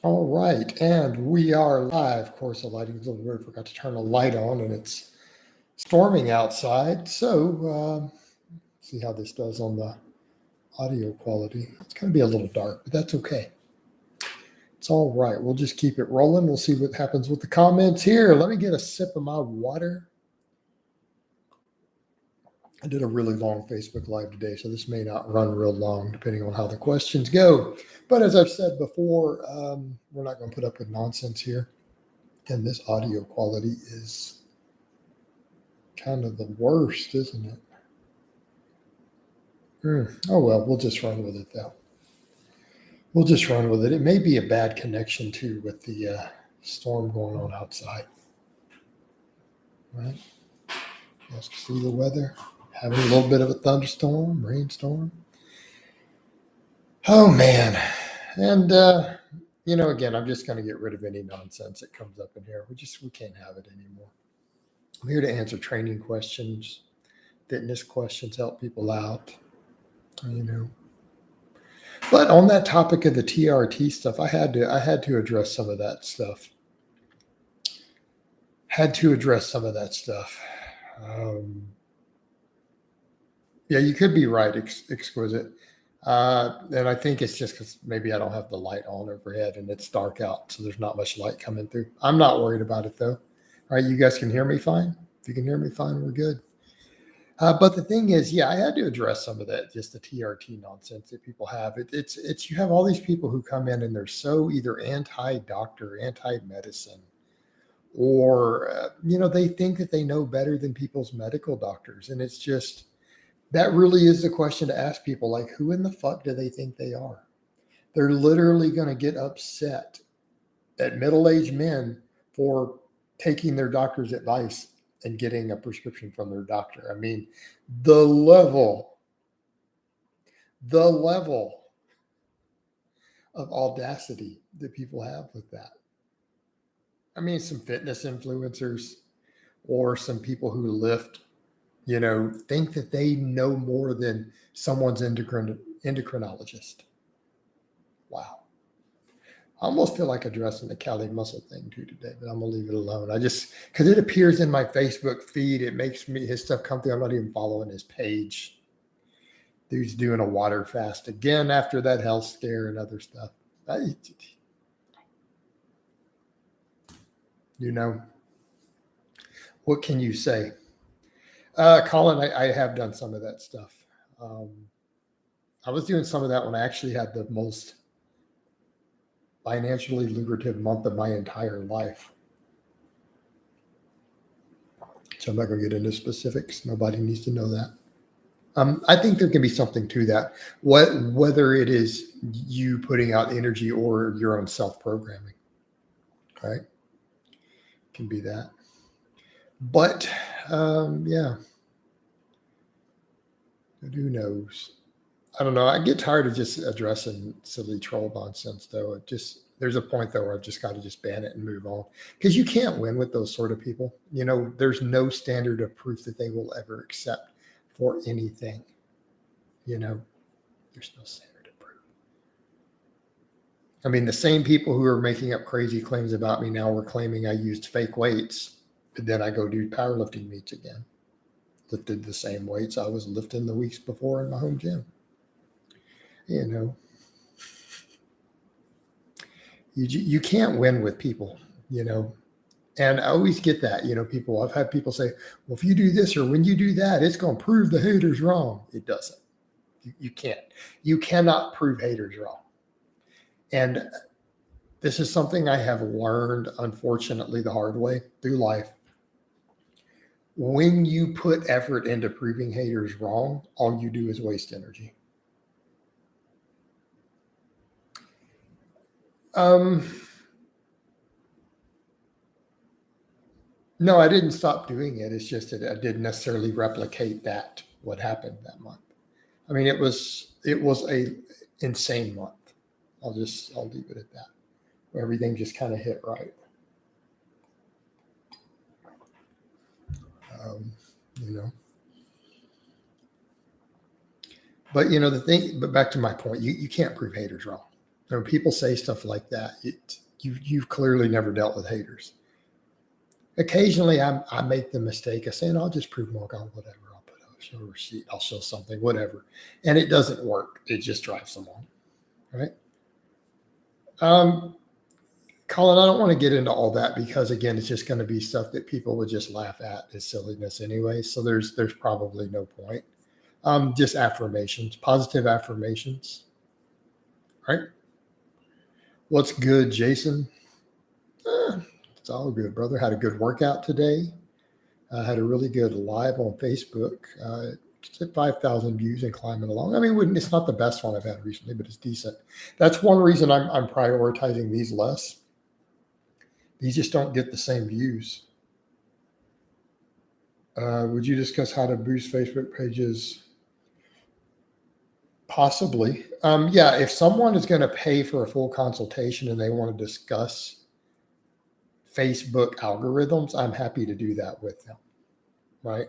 All right, and we are live. Of course, the lighting's a little weird. Forgot to turn a light on, and it's storming outside. So, see how this does on the audio quality. It's going to be a little dark, but that's okay. It's all right. We'll just keep it rolling. We'll see what happens with the comments here. Let me get a sip of my water. I did a really long Facebook Live today, so this may not run real long depending on how the questions go. But as I've said before, we're not going to put up with nonsense here. And this audio quality is kind of the worst, isn't it? Oh, well, we'll just run with it, though. We'll just run with it. It may be a bad connection, too, with the storm going on outside. Right? You guys can see the weather. Having a little bit of a thunderstorm, rainstorm. Oh, man. And, again, I'm just going to get rid of any nonsense that comes up in here. We can't have it anymore. I'm here to answer training questions, fitness questions, help people out, But on that topic of the TRT stuff, I had to address some of that stuff. Yeah, you could be right, exquisite. And I think it's just because maybe I don't have the light on overhead and it's dark out, so there's not much light coming through. I'm not worried about it, though. All right, you guys can hear me fine? If you can hear me fine, we're good. But the thing is, I had to address some of that, just the TRT nonsense that people have. It's you have all these people who come in and they're so either anti-doctor, anti-medicine, or, they think that they know better than people's medical doctors. And it's just, that really is the question to ask people, like, who in the fuck do they think they are? They're literally going to get upset at middle-aged men for taking their doctor's advice and getting a prescription from their doctor. I mean, the level of audacity that people have with that. I mean, some fitness influencers or some people who lift, think that they know more than someone's endocrinologist. Wow. I almost feel like addressing the Cali muscle thing too today, but I'm going to leave it alone. Because it appears in my Facebook feed, it makes his stuff come through. I'm not even following his page. Dude's doing a water fast again after that health scare and other stuff. What can you say? Colin, I have done some of that stuff. I was doing some of that when I actually had the most financially lucrative month of my entire life. So I'm not going to get into specifics. Nobody needs to know that. I think there can be something to that, whether it is you putting out energy or your own self-programming, right? Can be that. But, who knows? I don't know. I get tired of just addressing silly troll nonsense, though. There's a point, though, where I've just got to just ban it and move on. Because you can't win with those sort of people. There's no standard of proof that they will ever accept for anything. There's no standard of proof. I mean, the same people who are making up crazy claims about me now were claiming I used fake weights, but then I go do powerlifting meets again. Lifted the same weights I was lifting the weeks before in my home gym. You can't win with people, and I always get that, I've had people say, well, if you do this or when you do that, it's going to prove the haters wrong. It doesn't. You cannot prove haters wrong. And this is something I have learned, unfortunately, the hard way through life. When you put effort into proving haters wrong, all you do is waste energy. No, I didn't stop doing it. It's just that I didn't necessarily replicate what happened that month. I mean, it was a insane month. I'll leave it at that. Where everything just kind of hit right. But but back to my point, you can't prove haters wrong. When people say stuff like that, you've clearly never dealt with haters. Occasionally, I make the mistake of saying, I'll just prove more, God, whatever. I'll show a receipt. I'll show something, whatever. And it doesn't work. It just drives them on, right? Colin, I don't want to get into all that because, again, it's just going to be stuff that people would just laugh at as silliness anyway. So there's probably no point. Just affirmations, positive affirmations, right? What's good, Jason? It's all good, brother. Had a good workout today. Had a really good live on Facebook. It's at 5,000 views and climbing along. I mean, it's not the best one I've had recently, but it's decent. That's one reason I'm prioritizing these less. These just don't get the same views. Would you discuss how to boost Facebook pages? Possibly. Yeah, if someone is going to pay for a full consultation and they want to discuss Facebook algorithms, I'm happy to do that with them, right?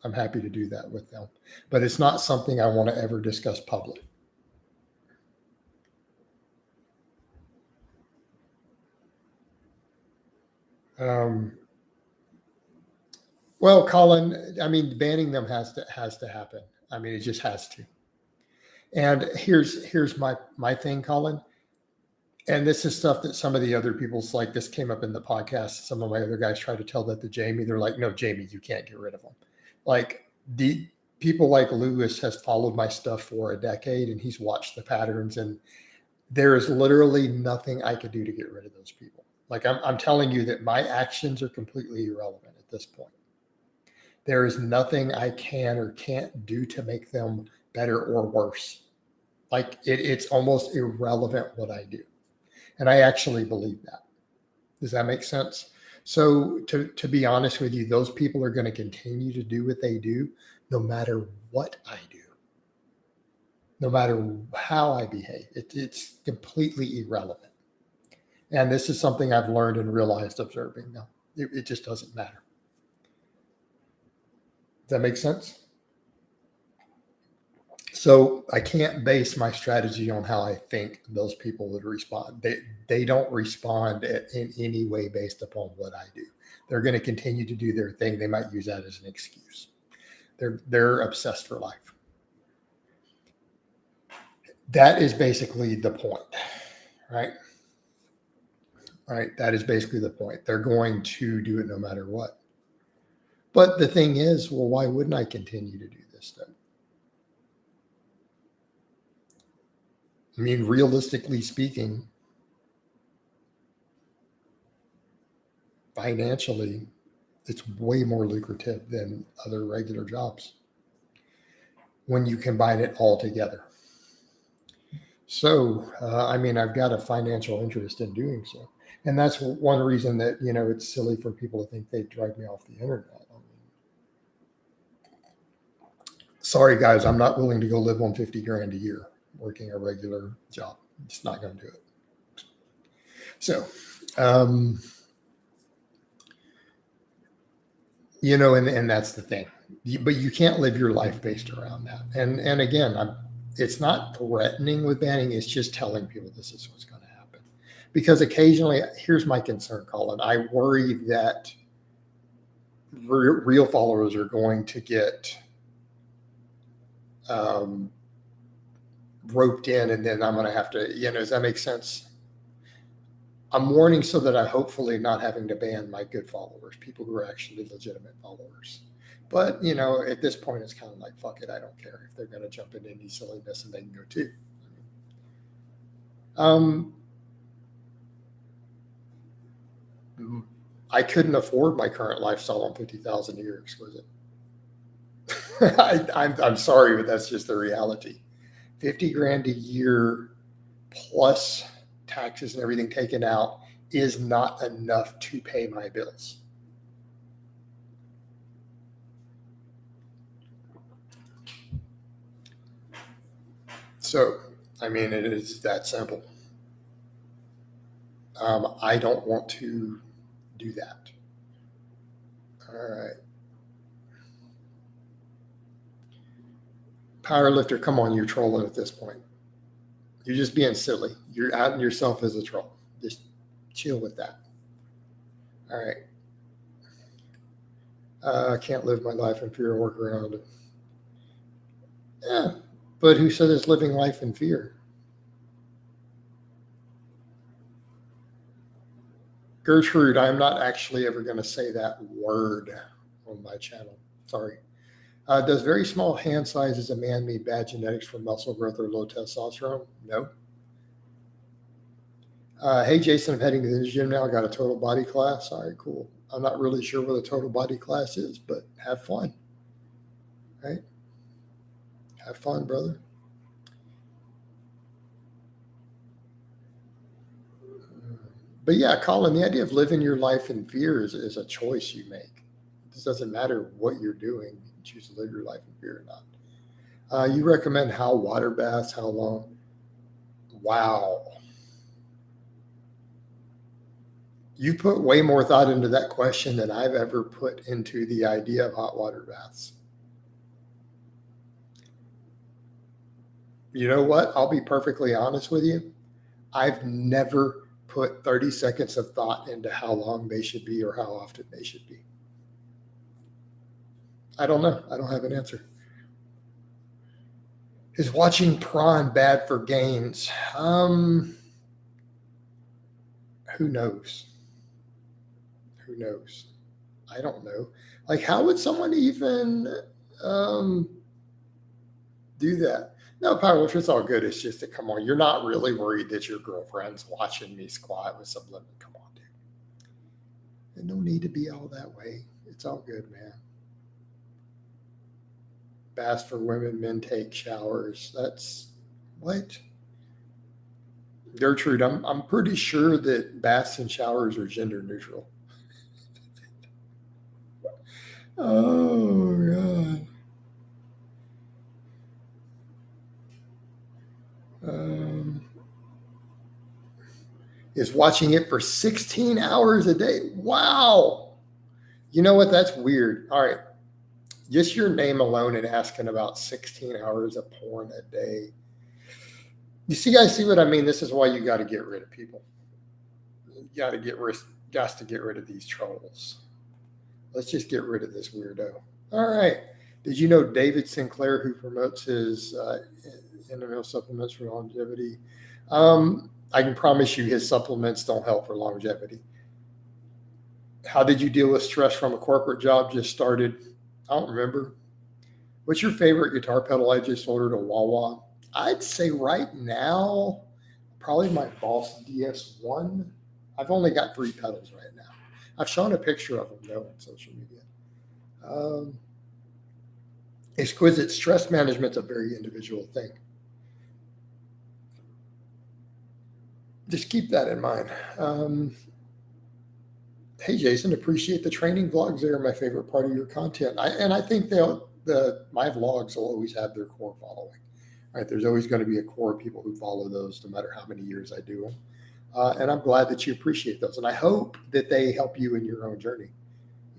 I'm happy to do that with them. But it's not something I want to ever discuss publicly. Well, Colin, I mean, banning them has to happen. I mean, it just has to. And here's my thing, Colin. And this is stuff that some of the other people's, like, this came up in the podcast. Some of my other guys tried to tell that to Jamie. They're like, no, Jamie, you can't get rid of them. Like, the people like Lewis has followed my stuff for a decade and he's watched the patterns, and there is literally nothing I could do to get rid of those people. Like, I'm telling you that my actions are completely irrelevant at this point. There is nothing I can or can't do to make them better or worse. Like, it's almost irrelevant what I do. And I actually believe that. Does that make sense? So to be honest with you, those people are going to continue to do what they do no matter what I do, no matter how I behave. It's completely irrelevant. And this is something I've learned and realized observing now. It just doesn't matter. Does that make sense? So I can't base my strategy on how I think those people would respond. They don't respond in any way based upon what I do. They're going to continue to do their thing. They might use that as an excuse. They're obsessed for life. That is basically the point, right? Right. That is basically the point. They're going to do it no matter what. But the thing is, well, why wouldn't I continue to do this stuff? I mean, realistically speaking, financially, it's way more lucrative than other regular jobs when you combine it all together. So, I mean, I've got a financial interest in doing so. And that's one reason that, it's silly for people to think they drive me off the internet. I mean, sorry, guys, I'm not willing to go live on 50 grand a year working a regular job. I'm just not going to do it. So, and that's the thing. But you can't live your life based around that. And again, it's not threatening with banning. It's just telling people this is what's going to happen. Because occasionally, here's my concern, Colin. I worry that real followers are going to get roped in, and then I'm going to have to, does that make sense? I'm warning so that I hopefully not having to ban my good followers, people who are actually legitimate followers. But, at this point, it's kind of like, fuck it, I don't care if they're going to jump into any silliness and they can go too. I couldn't afford my current lifestyle on 50,000 a year exquisite. I'm sorry, but that's just the reality. 50 grand a year plus taxes and everything taken out is not enough to pay my bills. So, I mean, it is that simple. I don't want to do that. All right. Powerlifter, come on, you're trolling at this point. You're just being silly. You're outing yourself as a troll. Just chill with that. All right. I can't live my life in fear and work around it. Yeah, but who said it's living life in fear? Gertrude, I'm not actually ever going to say that word on my channel. Sorry. Does very small hand sizes a man mean bad genetics for muscle growth or low testosterone? No. Hey, Jason, I'm heading to the gym now. I got a total body class. All right, cool. I'm not really sure what a total body class is, but have fun. Right? Have fun, brother. But yeah, Colin, the idea of living your life in fear is a choice you make. It doesn't matter what you're doing. You can choose to live your life in fear or not. You recommend how water baths, how long? Wow. You put way more thought into that question than I've ever put into the idea of hot water baths. You know what? I'll be perfectly honest with you. I've never put 30 seconds of thought into how long they should be or how often they should be. I don't know. I don't have an answer. Is watching prawn bad for gains? Who knows? Who knows? I don't know. Like, how would someone even do that? No, powerlifter, it's all good. It's just that, come on, you're not really worried that your girlfriend's watching me squat with some limit. Come on, dude. There's no need to be all that way. It's all good, man. Baths for women, men take showers. That's what? Gertrude, I'm pretty sure that baths and showers are gender neutral. Oh, God. Is watching it for 16 hours a day. Wow. You know what? That's weird. All right. Just your name alone and asking about 16 hours of porn a day. You see, guys, see what I mean? This is why you got to get rid of people. You got to get rid of these trolls. Let's just get rid of this weirdo. All right. Did you know David Sinclair, who promotes his NML supplements for longevity? I can promise you his supplements don't help for longevity. How did you deal with stress from a corporate job just started? I don't remember. What's your favorite guitar pedal? I just ordered a Wawa. I'd say right now, probably my Boss DS1. I've only got 3 pedals right now. I've shown a picture of them, though, on social media. Exquisite stress management is a very individual thing. Just keep that in mind. Hey, Jason, appreciate the training vlogs. They're my favorite part of your content. I think my vlogs will always have their core following. Right? There's always going to be a core of people who follow those no matter how many years I do them. And I'm glad that you appreciate those. And I hope that they help you in your own journey.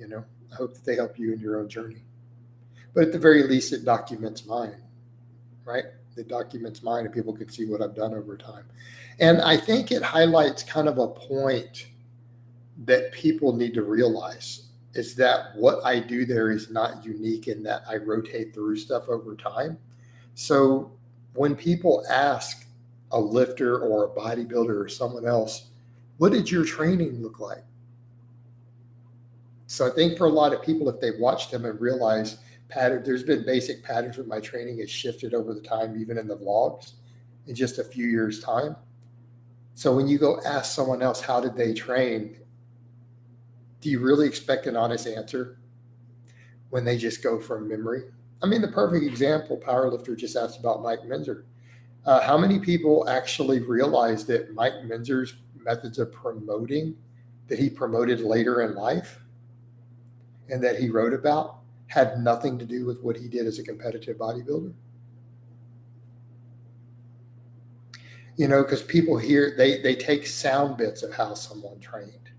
I hope that they help you in your own journey. But at the very least, it documents mine, right? It documents mine and people can see what I've done over time. And I think it highlights kind of a point that people need to realize is that what I do there is not unique in that I rotate through stuff over time. So when people ask a lifter or a bodybuilder or someone else, what did your training look like? So I think for a lot of people, if they've watched them and realized there's been basic patterns with my training has shifted over the time, even in the vlogs in just a few years' time. So when you go ask someone else, how did they train? Do you really expect an honest answer when they just go from memory? I mean, the perfect example, powerlifter just asked about Mike Minzer. How many people actually realize that Mike Minzer's methods of promoting that he promoted later in life and that he wrote about had nothing to do with what he did as a competitive bodybuilder? Because people hear, they take sound bits of how someone trained.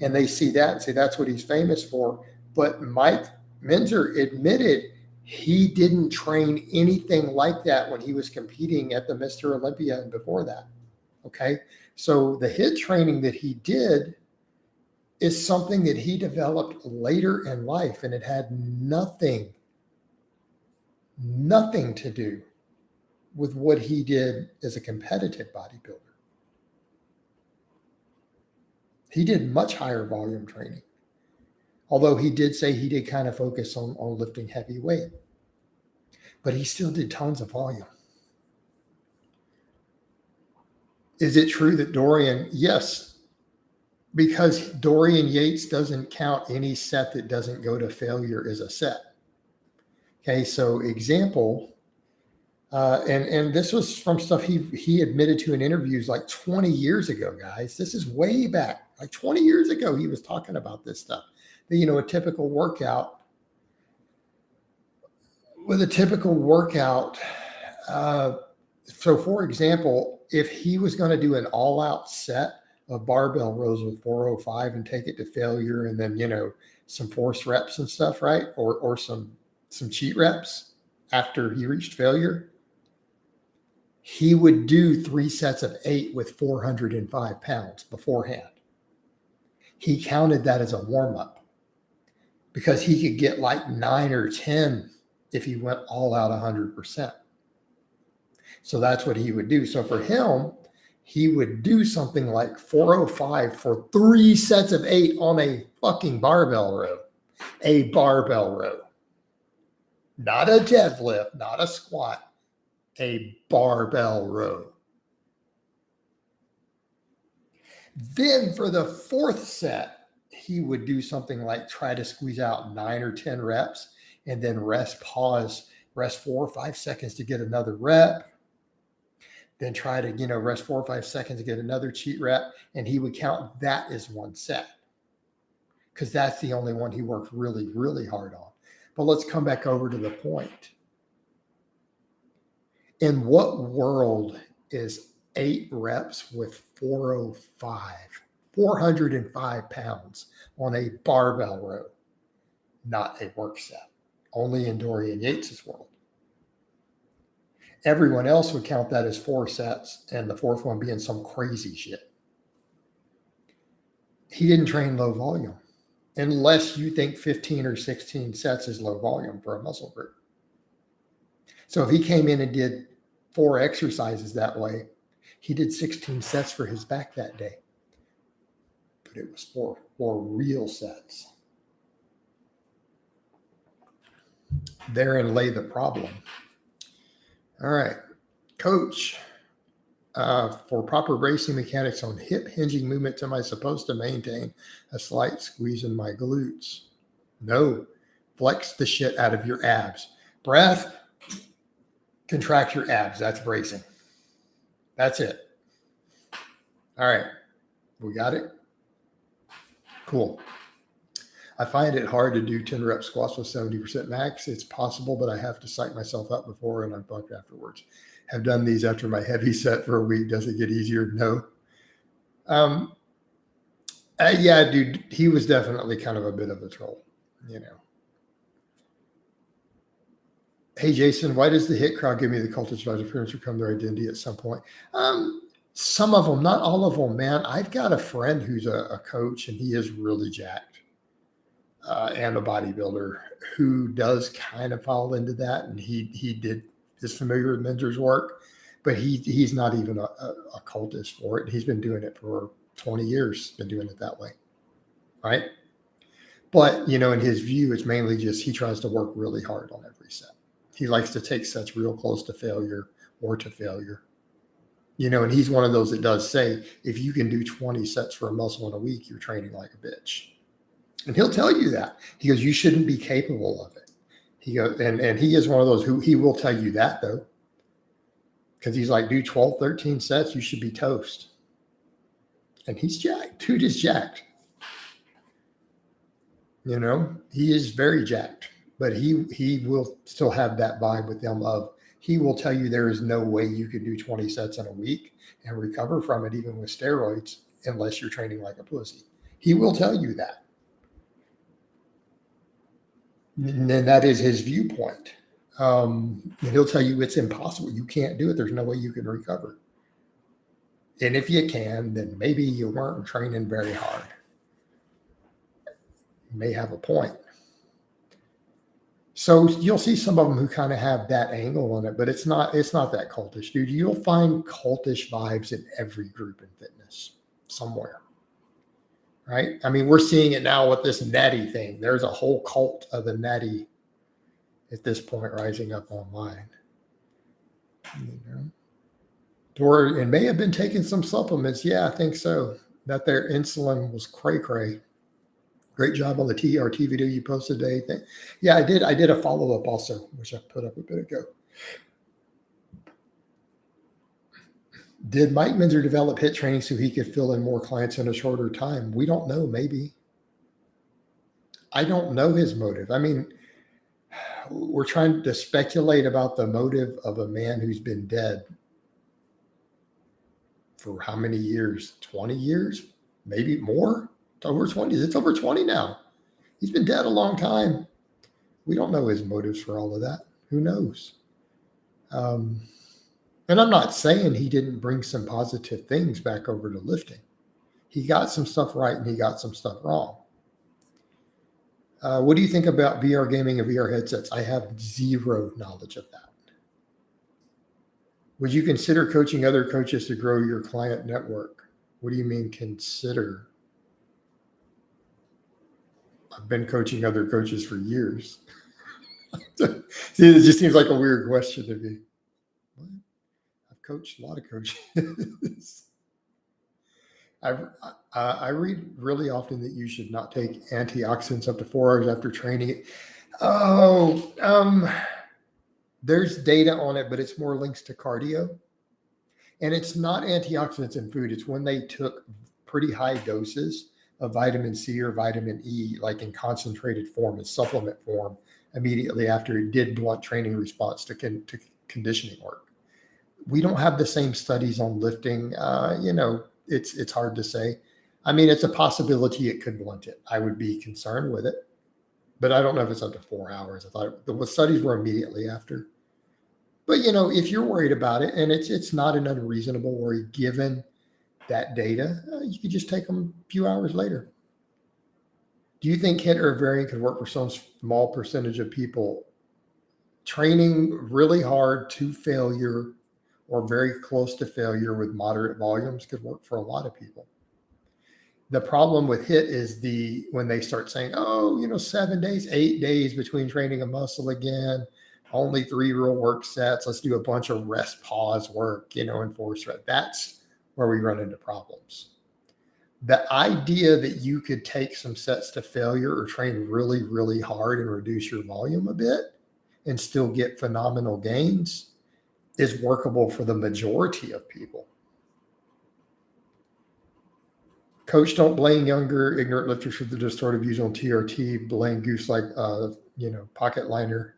And they see that and say that's what he's famous for. But Mike Minzer admitted He didn't train anything like that when he was competing at the Mr. Olympia and before that. Okay. So the HIIT training that he did is something that he developed later in life, and it had nothing to do with what he did as a competitive bodybuilder. He did much higher volume training, although he did say he did kind of focus on lifting heavy weight, but he still did tons of volume. Is it true that Dorian? Yes, because Dorian Yates doesn't count any set that doesn't go to failure as a set. Okay, so example, and this was from stuff he admitted to in interviews like 20 years ago, guys. This is way back, like 20 years ago. He was talking about this stuff. That, a typical workout. With a typical workout, so for example, if he was going to do an all-out set of barbell rows with 405 and take it to failure, and then some force reps and stuff, right, or some cheat reps after he reached failure, he would do 3 sets of 8 with 405 pounds beforehand. He counted that as a warm-up because he could get like 9 or 10 if he went all out 100%. So that's what he would do. So for him, he would do something like 405 for 3 sets of 8 on a fucking barbell row. A barbell row. Not a deadlift, not a squat, a barbell row. Then for the 4th set, he would do something like try to squeeze out 9 or 10 reps and then rest, pause, rest 4 or 5 seconds to get another rep. Then try to, rest 4 or 5 seconds to get another cheat rep. And he would count that as 1 set because that's the only one he worked really, really hard on. But let's come back over to the point. In what world is 8 reps with 405 pounds on a barbell row not a work set? Only in Dorian Yates' world. Everyone else would count that as 4 sets, and the 4th one being some crazy shit. He didn't train low volume, unless you think 15 or 16 sets is low volume for a muscle group. So if he came in and did 4 exercises that way, he did 16 sets for his back that day. But it was 4 real sets. Therein lay the problem. All right, coach, for proper bracing mechanics on hip hinging movements, am I supposed to maintain a slight squeeze in my glutes? No, flex the shit out of your abs. Breath, contract your abs. That's bracing. That's it. All right, we got it? Cool. I find it hard to do 10 rep squats with 70% max. It's possible, but I have to psych myself up before and I'm fucked afterwards. Have done these after my heavy set for a week. Does it get easier? No. Yeah, dude, he was definitely kind of a bit of a troll, Hey, Jason, why does the HIIT crowd give me the cult advisor appearance to become their identity at some point? Some of them, not all of them, man. I've got a friend who's a coach, and he is really jacked. And a bodybuilder who does kind of fall into that. And he is familiar with Mentor's work, but he's not even a cultist for it. He's been doing it for 20 years, been doing it that way. Right. But, in his view, it's mainly just, he tries to work really hard on every set. He likes to take sets real close to failure or to failure. And he's one of those that does say, if you can do 20 sets for a muscle in a week, you're training like a bitch. And he'll tell you that. He goes, you shouldn't be capable of it. He goes, and he is one of those who he will tell you that, though. Because he's like, do 12, 13 sets, you should be toast. And he's jacked. Dude is jacked. He is very jacked. But he will still have that vibe with them of, he will tell you there is no way you could do 20 sets in a week and recover from it, even with steroids, unless you're training like a pussy. He will tell you that. And that is his viewpoint. And he'll tell you it's impossible. You can't do it. There's no way you can recover. And if you can, then maybe you weren't training very hard. You may have a point. So you'll see some of them who kind of have that angle on it, but it's not that cultish, dude. You'll find cultish vibes in every group in fitness somewhere. Right? I mean, we're seeing it now with this natty thing. There's a whole cult of the natty at this point rising up online. You know? Or it may have been taking some supplements. Yeah, I think so. That their insulin was cray-cray. Great job on the TRT video you posted today. Yeah, I did. I did a follow-up also, which I put up a bit ago. Did Mike Minzer develop HIIT training so he could fill in more clients in a shorter time? We don't know. Maybe. I don't know his motive. I mean, we're trying to speculate about the motive of a man who's been dead for how many years? 20 years? Maybe more? It's over 20. It's over 20 now. He's been dead a long time. We don't know his motives for all of that. Who knows? And I'm not saying he didn't bring some positive things back over to lifting. He got some stuff right and he got some stuff wrong. What do you think about VR gaming and VR headsets? I have zero knowledge of that. Would you consider coaching other coaches to grow your client network? What do you mean consider? I've been coaching other coaches for years. See, it just seems like a weird question to me. What? I've coached a lot of coaches. I read really often that you should not take antioxidants up to 4 hours after training. There's data on it, but it's more links to cardio. And it's not antioxidants in food. It's when they took pretty high doses of vitamin C or vitamin E, like in concentrated form, in supplement form, immediately after it did blunt training response to conditioning work. We don't have the same studies on lifting. It's hard to say. I mean, it's a possibility it could blunt it. I would be concerned with it, but I don't know if it's up to 4 hours. I thought the studies were immediately after. But, if you're worried about it, and it's not an unreasonable worry given that data, you could just take them a few hours later. Do you think HIIT or ovarian could work for some small percentage of people? Training really hard to failure or very close to failure with moderate volumes could work for a lot of people. The problem with HIIT is when they start saying, 7 days, 8 days between training a muscle again, only 3 real work sets. Let's do a bunch of rest pause work, and force rest. That's where we run into problems. The idea that you could take some sets to failure or train really, really hard and reduce your volume a bit and still get phenomenal gains is workable for the majority of people. Coach, don't blame younger, ignorant lifters for the distorted views on TRT. Blame Goose like, pocket liner.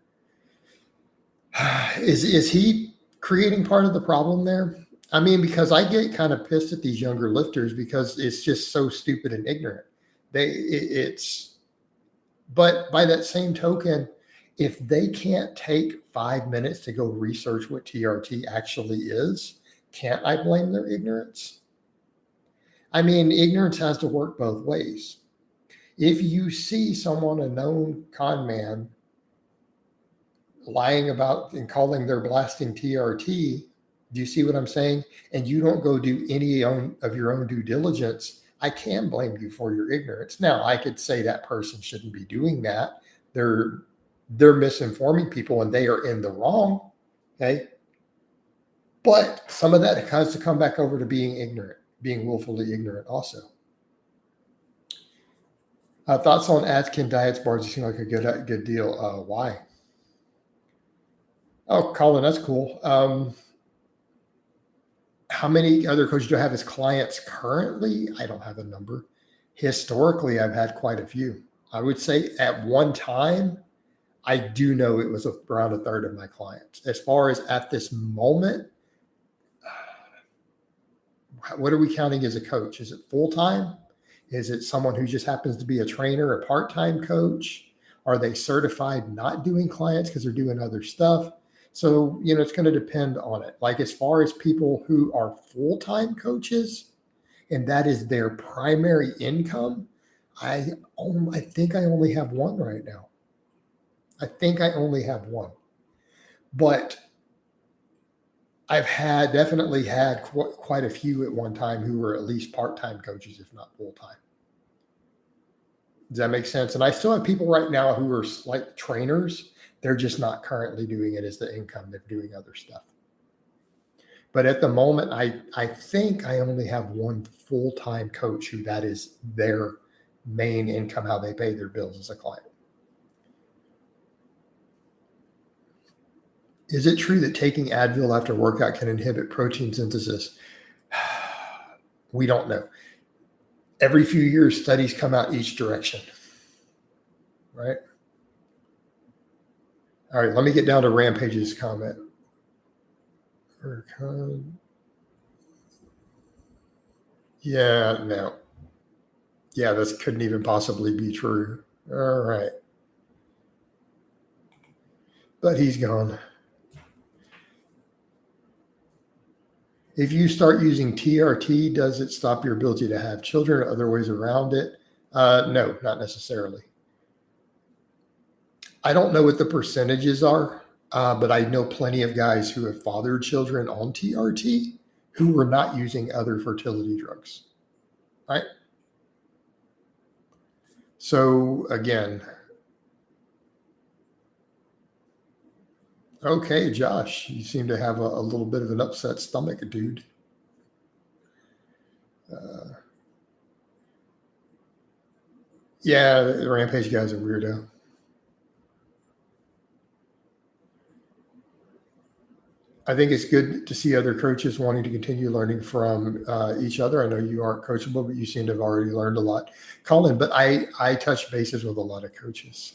Is he creating part of the problem there? I mean, because I get kind of pissed at these younger lifters because it's just so stupid and ignorant. But by that same token, if they can't take 5 minutes to go research what TRT actually is, can't I blame their ignorance? I mean, ignorance has to work both ways. If you see someone, a known con man, lying about and calling they're blasting TRT, do you see what I'm saying? And you don't go do any of your own due diligence, I can blame you for your ignorance. Now, I could say that person shouldn't be doing that. They're misinforming people and they are in the wrong. Okay. But some of that has to come back over to being ignorant, being willfully ignorant also. Thoughts on Atkins diets bars? It seem like a good deal. Why? Oh, Colin, that's cool. How many other coaches do I have as clients currently? I don't have a number. Historically, I've had quite a few. I would say at one time, I do know it was around a third of my clients. As far as at this moment, what are we counting as a coach? Is it full-time? Is it someone who just happens to be a trainer, a part-time coach? Are they certified not doing clients because they're doing other stuff? So, it's going to depend on it. Like as far as people who are full-time coaches and that is their primary income, I think I only have one right now. I think I only have one. But I've definitely had quite a few at one time who were at least part-time coaches, if not full-time. Does that make sense? And I still have people right now who are like trainers. They're just not currently doing it as the income. They're doing other stuff. But at the moment, I think I only have one full-time coach who that is their main income, how they pay their bills as a client. Is it true that taking Advil after workout can inhibit protein synthesis? We don't know. Every few years, studies come out each direction, right? All right, let me get down to Rampage's comment. Yeah, no. Yeah, this couldn't even possibly be true. All right. But he's gone. If you start using TRT, does it stop your ability to have children or other ways around it? No, not necessarily. I don't know what the percentages are, but I know plenty of guys who have fathered children on TRT who were not using other fertility drugs, right? So again, okay, Josh, you seem to have a little bit of an upset stomach, dude. Yeah, the Rampage guy's a weirdo. I think it's good to see other coaches wanting to continue learning from each other. I know you aren't coachable, but you seem to have already learned a lot, Colin. But I touch bases with a lot of coaches.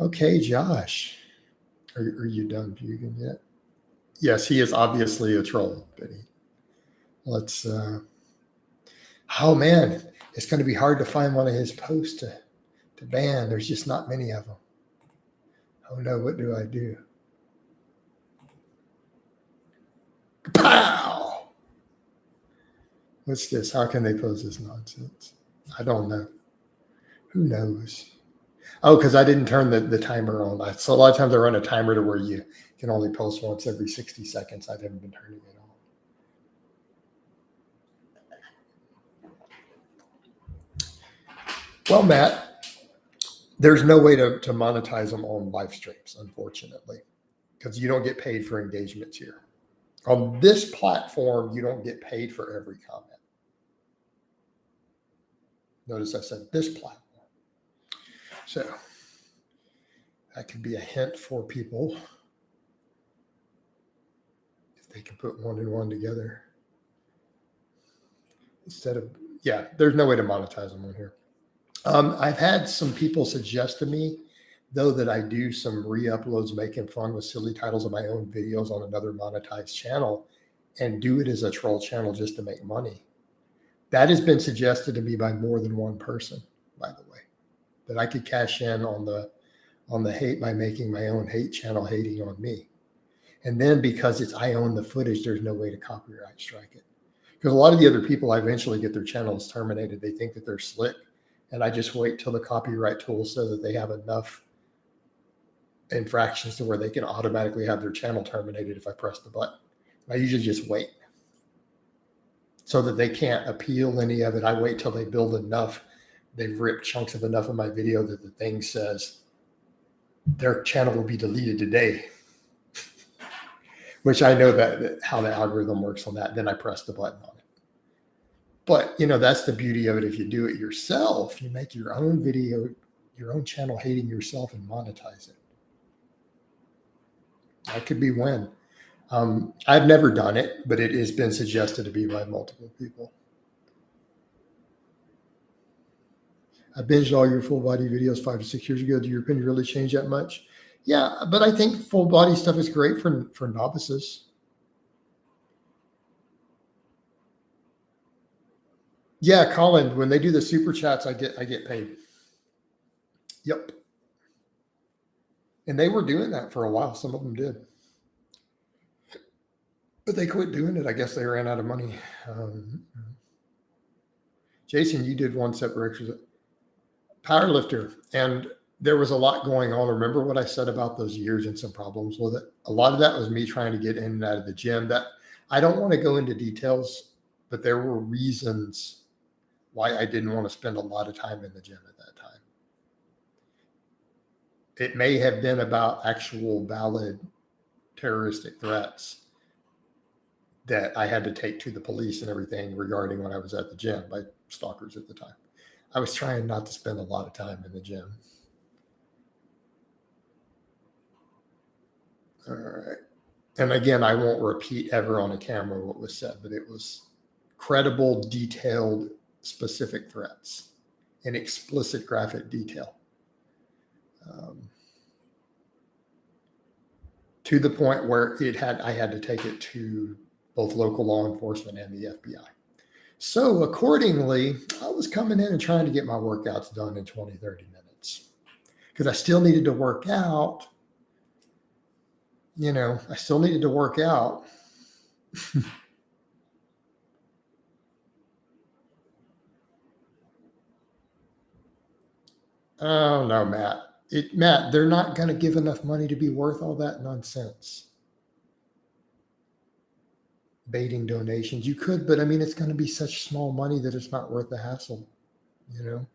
Okay, Josh, are you done puking yet? Yes, he is obviously a troll, Benny. Let's. Oh man, it's going to be hard to find one of his posts to ban. There's just not many of them. Oh no, what do I do? Pow! What's this? How can they post this nonsense? I don't know. Who knows? Oh, because I didn't turn the timer on. So a lot of times I run a timer to where you can only post once every 60 seconds. I haven't been turning it on. Well, Matt, there's no way to monetize them on live streams, unfortunately, because you don't get paid for engagements here. On this platform, you don't get paid for every comment. Notice I said this platform. So that could be a hint for people if they can put one and one together. Instead of, yeah, there's no way to monetize them on here. I've had some people suggest to me, though, that I do some re-uploads making fun with silly titles of my own videos on another monetized channel and do it as a troll channel just to make money. That has been suggested to me by more than one person, by the way, that I could cash in on the hate by making my own hate channel hating on me. And then because I own the footage, there's no way to copyright strike it. Because a lot of the other people, I eventually get their channels terminated. They think that they're slick. And I just wait till the copyright tool says that they have enough infractions to where they can automatically have their channel terminated if I press the button. I usually just wait so that they can't appeal any of it. I wait till they build enough. They've ripped chunks of enough of my video that the thing says their channel will be deleted today, which I know that how the algorithm works on that. Then I press the button on it. But, that's the beauty of it. If you do it yourself, you make your own video, your own channel hating yourself and monetize it. That could be when. I've never done it, but it has been suggested to be by multiple people. I binged all your full body videos 5 to 6 years ago. Do your opinion really change that much? Yeah, but I think full body stuff is great for novices. Yeah, Colin, when they do the super chats, I get paid. Yep. And they were doing that for a while. Some of them did. But they quit doing it. I guess they ran out of money. Jason, you did one separate exercise. Powerlifter. And there was a lot going on. Remember what I said about those years and some problems with it? A lot of that was me trying to get in and out of the gym. That I don't want to go into details, but there were reasons why I didn't want to spend a lot of time in the gym at that time. It may have been about actual valid terroristic threats that I had to take to the police and everything regarding when I was at the gym by stalkers at the time. I was trying not to spend a lot of time in the gym. All right. And again, I won't repeat ever on a camera what was said, but it was credible, detailed, specific threats in explicit graphic detail. To the point where I had to take it to both local law enforcement and the FBI. So accordingly, I was coming in and trying to get my workouts done in 20, 30 minutes because I still needed to work out. I still needed to work out. Oh, no, Matt. Matt, they're not going to give enough money to be worth all that nonsense. Baiting donations. You could, but I mean, it's going to be such small money that it's not worth the hassle. $2,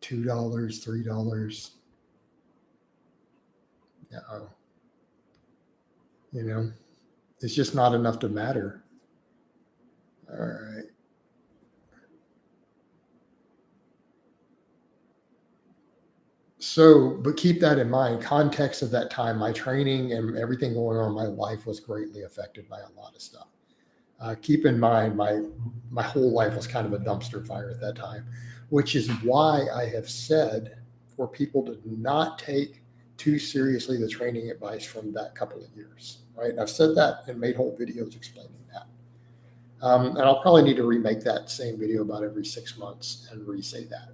$3. No. It's just not enough to matter. All right. So, but keep that in mind. Context of that time, my training and everything going on in my life was greatly affected by a lot of stuff. Keep in mind, my whole life was kind of a dumpster fire at that time, which is why I have said for people to not take too seriously the training advice from that couple of years, right? I've said that and made whole videos explaining that. And I'll probably need to remake that same video about every 6 months and re-say that.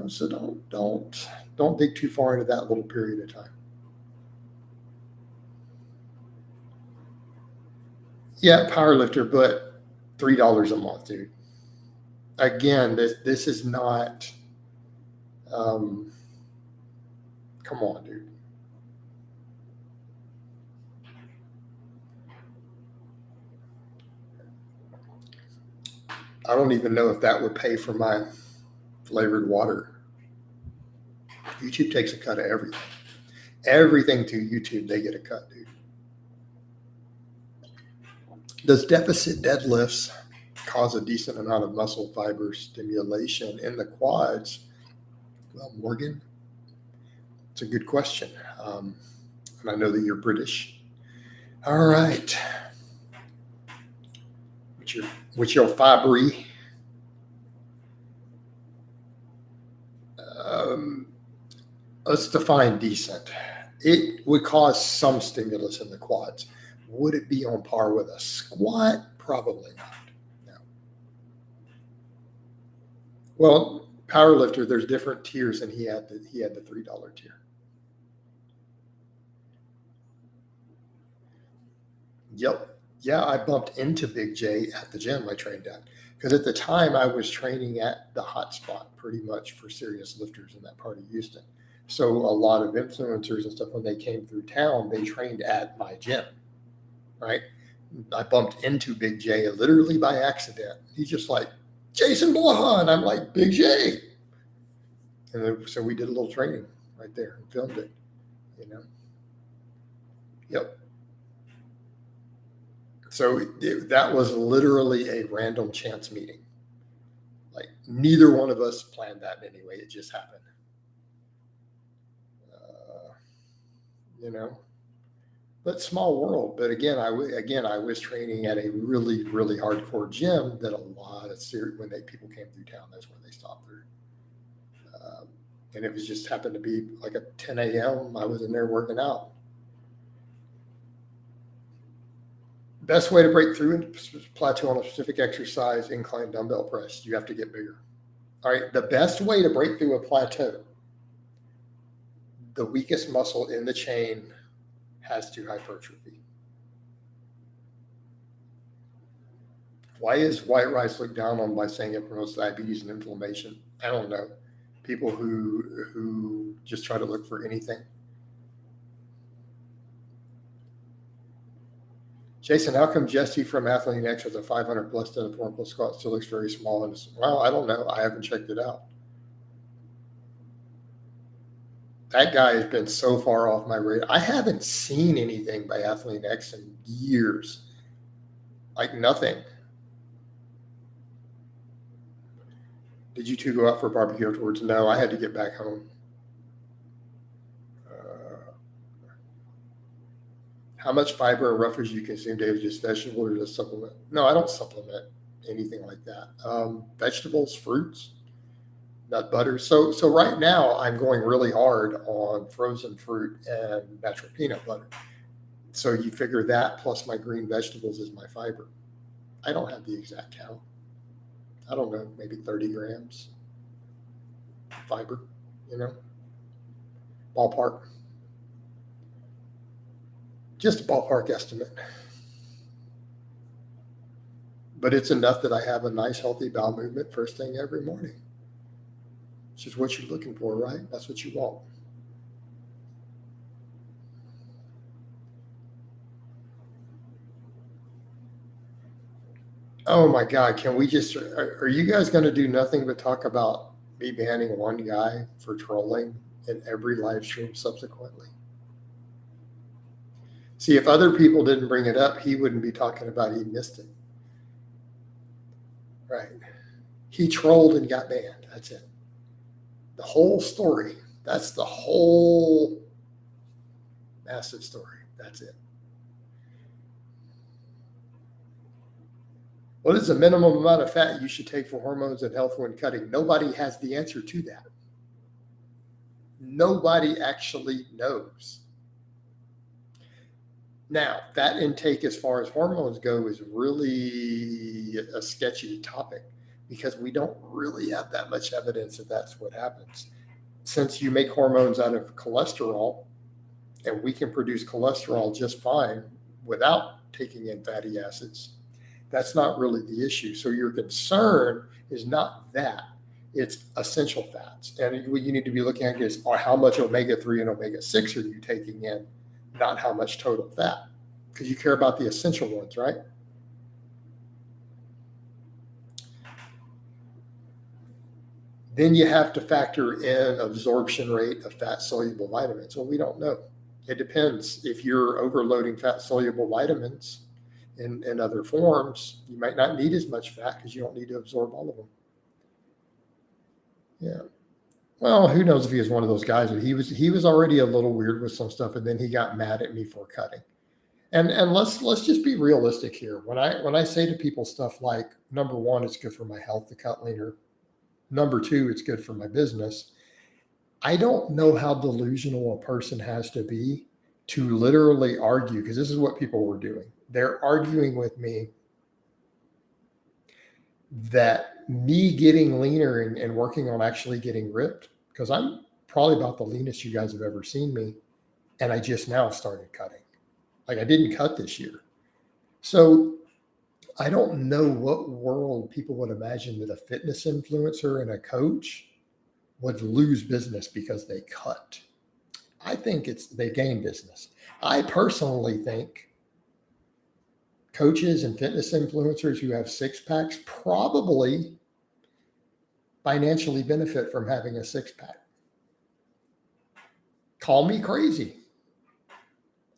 So don't dig too far into that little period of time. Yeah, powerlifter, but $3 a month, dude. Again, this is not. Come on, dude. I don't even know if that would pay for my flavored water. YouTube takes a cut of everything. Everything to YouTube, they get a cut, dude. Does deficit deadlifts cause a decent amount of muscle fiber stimulation in the quads? Well, Morgan, it's a good question. And I know that you're British. All right. With your fibry. Let's define decent. It would cause some stimulus in the quads. Would it be on par with a squat? Probably not. No. Well, powerlifter, there's different tiers, and he had the $3 tier. Yep. Yeah, I bumped into Big J at the gym I trained at because at the time I was training at the hot spot pretty much for serious lifters in that part of Houston. So a lot of influencers and stuff, when they came through town, they trained at my gym, right? I bumped into Big J literally by accident. He's just like, Jason Blaha, and I'm like, Big J. And then, so we did a little training right there and filmed it, Yep. So that was literally a random chance meeting. Like neither one of us planned that anyway. It just happened. But small world. But again, I was training at a really, really hardcore gym that a lot of when people came through town, that's when they stopped through. And it was just happened to be like at 10 a.m. I was in there working out. Best way to break through and plateau on a specific exercise, incline dumbbell press. You have to get bigger. All right. The best way to break through a plateau, the weakest muscle in the chain has to hypertrophy. Why is white rice looked down on by saying it promotes diabetes and inflammation? I don't know. People who just try to look for anything. Jason, how come Jesse from Athlete X has a 500 plus to the 4 plus squat still looks very small? And well, I don't know. I haven't checked it out. That guy has been so far off my radar. I haven't seen anything by Athlete X in years. Like nothing. Did you two go out for barbecue afterwards? No, I had to get back home. How much fiber and roughage you consume daily, just vegetable or just supplement? No, I don't supplement anything like that. Vegetables, fruits, nut butter. So right now I'm going really hard on frozen fruit and natural peanut butter. So you figure that plus my green vegetables is my fiber. I don't have the exact count. I don't know, maybe 30 grams fiber, ballpark. Just a ballpark estimate. But it's enough that I have a nice, healthy bowel movement first thing every morning. Which is what you're looking for, right? That's what you want. Oh my God, can we just, are you guys going to do nothing but talk about me banning one guy for trolling in every live stream subsequently? See, if other people didn't bring it up, he wouldn't be talking about he missed it. Right. He trolled and got banned. That's it. The whole story. That's the whole massive story. That's it. What is the minimum amount of fat you should take for hormones and health when cutting? Nobody has the answer to that. Nobody actually knows. Now, fat intake as far as hormones go is really a sketchy topic because we don't really have that much evidence that that's what happens. Since you make hormones out of cholesterol, and we can produce cholesterol just fine without taking in fatty acids, that's not really the issue. So your concern is not that. It's essential fats. And what you need to be looking at is how much omega-3 and omega-6 are you taking in, not how much total fat, because you care about the essential ones, right? Then you have to factor in absorption rate of fat-soluble vitamins. Well, we don't know. It depends. If you're overloading fat-soluble vitamins in other forms, you might not need as much fat because you don't need to absorb all of them. Yeah. Well, who knows if he was one of those guys, but he was already a little weird with some stuff, and then he got mad at me for cutting. And let's just be realistic here. When I say to people stuff like, number one, it's good for my health to cut leaner. Number two, it's good for my business. I don't know how delusional a person has to be to literally argue, because this is what people were doing. They're arguing with me that me getting leaner and working on actually getting ripped, because I'm probably about the leanest you guys have ever seen me, and I just now started cutting. Like I didn't cut this year. So I don't know what world people would imagine that a fitness influencer and a coach would lose business because they cut. I think they gain business. I personally think coaches and fitness influencers who have six packs probably financially benefit from having a six pack. Call me crazy.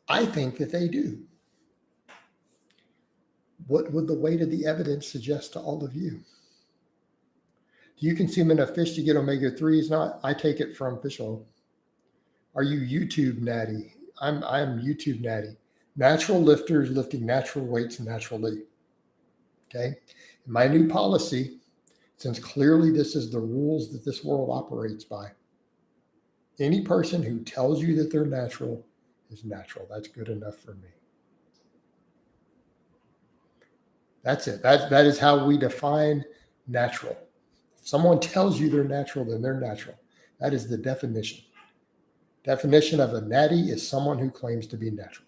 I think that they do. What would the weight of the evidence suggest to all of you? Do you consume enough fish to get omega-3s? No, I take it from fish oil. Are you YouTube natty? I'm YouTube natty. Natural lifters lifting natural weights naturally. Okay. My new policy, since clearly this is the rules that this world operates by, any person who tells you that they're natural is natural. That's good enough for me. That's it. That is how we define natural. If someone tells you they're natural, then they're natural. That is the definition. Definition of a natty is someone who claims to be natural.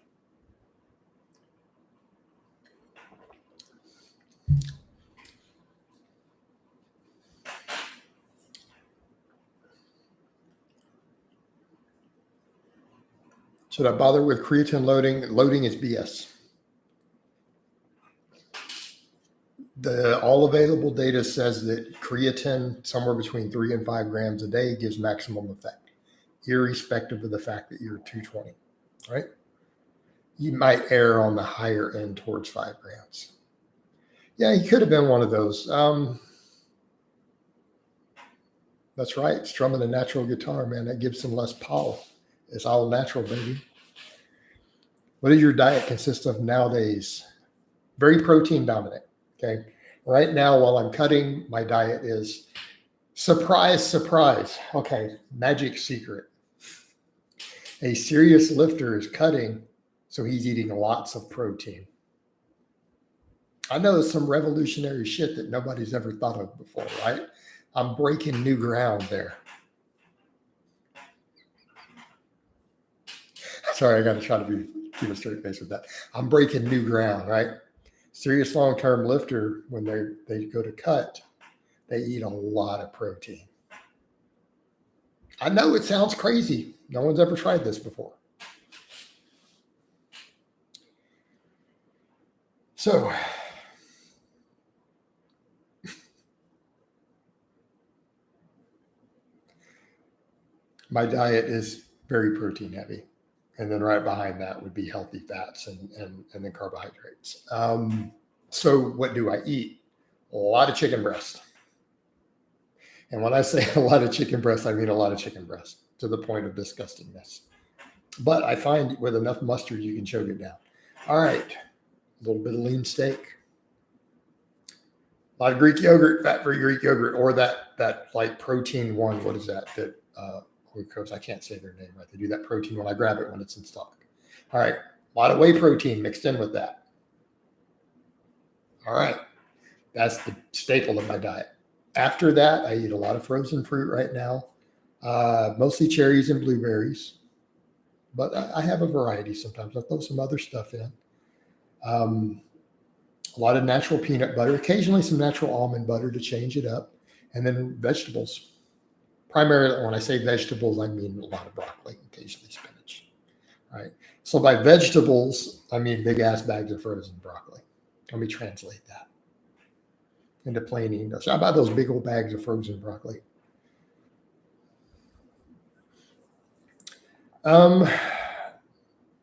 Should I bother with creatine loading? Loading is BS. The all available data says that creatine, somewhere between 3 and 5 grams a day, gives maximum effect, irrespective of the fact that you're 220, right? You might err on the higher end towards 5 grams. Yeah, he could have been one of those. That's right. Strumming a natural guitar, man. That gives some Les Paul. It's all natural, baby. What does your diet consist of nowadays? Very protein dominant. Okay. Right now, while I'm cutting, my diet is surprise, surprise. Okay. Magic secret. A serious lifter is cutting, so he's eating lots of protein. I know some revolutionary shit that nobody's ever thought of before, right? I'm breaking new ground there. Sorry, I got to try to keep a straight face with that. I'm breaking new ground, right? Serious long-term lifter, when they go to cut, they eat a lot of protein. I know it sounds crazy. No one's ever tried this before. So, my diet is very protein heavy. And then right behind that would be healthy fats and then carbohydrates. So what do I eat? A lot of chicken breast. And when I say a lot of chicken breast, I mean a lot of chicken breast to the point of disgustingness. But I find with enough mustard, you can choke it down. All right. A little bit of lean steak. A lot of Greek yogurt, fat-free Greek yogurt, or that like protein one. What is that? Glucose. I can't say their name right. They do that protein when I grab it when it's in stock. All right. A lot of whey protein mixed in with that. All right. That's the staple of my diet. After that, I eat a lot of frozen fruit right now, mostly cherries and blueberries. But I have a variety sometimes. I throw some other stuff in. A lot of natural peanut butter, occasionally some natural almond butter to change it up, and then vegetables. Primarily, when I say vegetables, I mean a lot of broccoli, occasionally spinach. Right. So by vegetables, I mean big ass bags of frozen broccoli. Let me translate that into plain English. I buy those big old bags of frozen broccoli.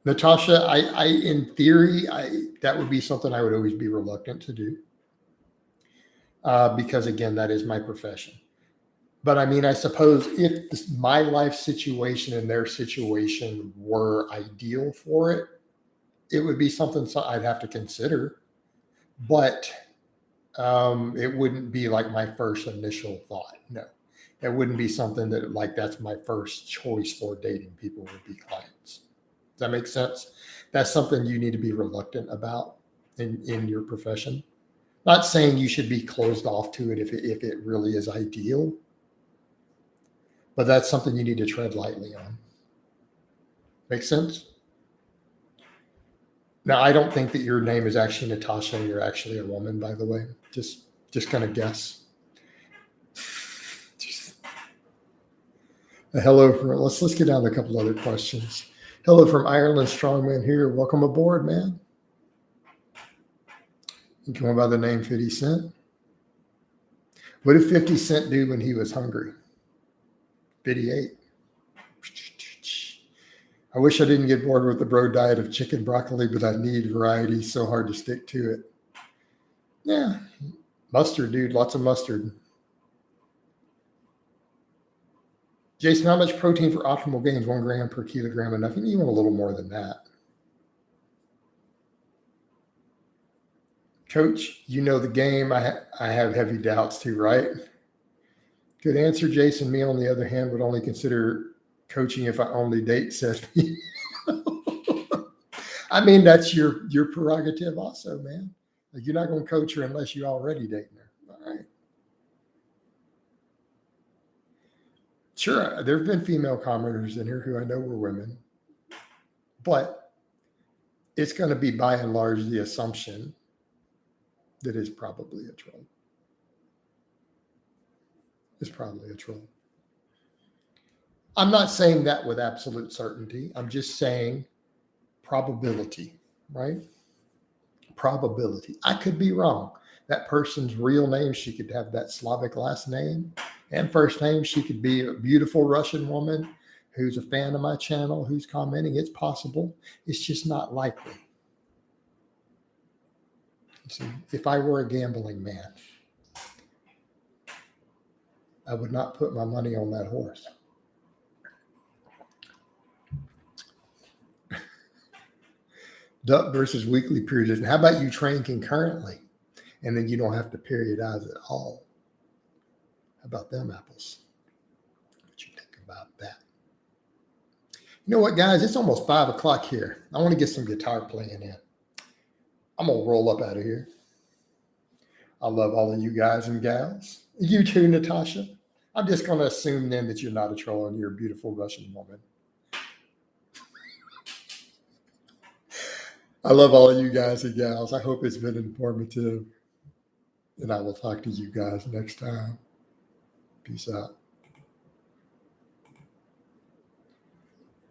Natasha, I in theory, that would be something I would always be reluctant to do because again, that is my profession. But I mean, I suppose if my life situation and their situation were ideal for it, it would be something I'd have to consider. But it wouldn't be like my first initial thought. No, it wouldn't be something that like that's my first choice for dating people would be clients. Does that make sense? That's something you need to be reluctant about in your profession. Not saying you should be closed off to it if it really is ideal. But that's something you need to tread lightly on. Make sense? Now, I don't think that your name is actually Natasha. You're actually a woman, by the way. Just kind of guess. Hello from let's get down to a couple other questions. Hello from Ireland Strongman here. Welcome aboard, man. You come by the name 50 Cent. What did 50 Cent do when he was hungry? 58. I wish I didn't get bored with the bro diet of chicken broccoli, but I need variety. So hard to stick to it. Yeah. Mustard, dude. Lots of mustard. Jason, how much protein for optimal gains? 1 gram per kilogram enough? You want a little more than that. Coach, you know the game. I have heavy doubts too, right? Good answer, Jason. Me, on the other hand, would only consider coaching if I only date said. I mean, that's your prerogative also, man. Like, you're not going to coach her unless you're already dating her. All right. Sure, there have been female commenters in here who I know were women, but it's going to be by and large the assumption that it's probably a troll. It's probably a troll. I'm not saying that with absolute certainty. I'm just saying probability, right? Probability. I could be wrong. That person's real name, she could have that Slavic last name and first name. She could be a beautiful Russian woman who's a fan of my channel, who's commenting. It's possible. It's just not likely. See, if I were a gambling man, I would not put my money on that horse. Duck versus weekly periodization. How about you train concurrently and then you don't have to periodize at all? How about them apples? What you think about that? You know what, guys? It's almost 5 o'clock here. I want to get some guitar playing in. I'm going to roll up out of here. I love all of you guys and gals. You too, Natasha. I'm just going to assume then that you're not a troll and you're a beautiful Russian woman. I love all of you guys and gals. I hope it's been informative. And I will talk to you guys next time. Peace out.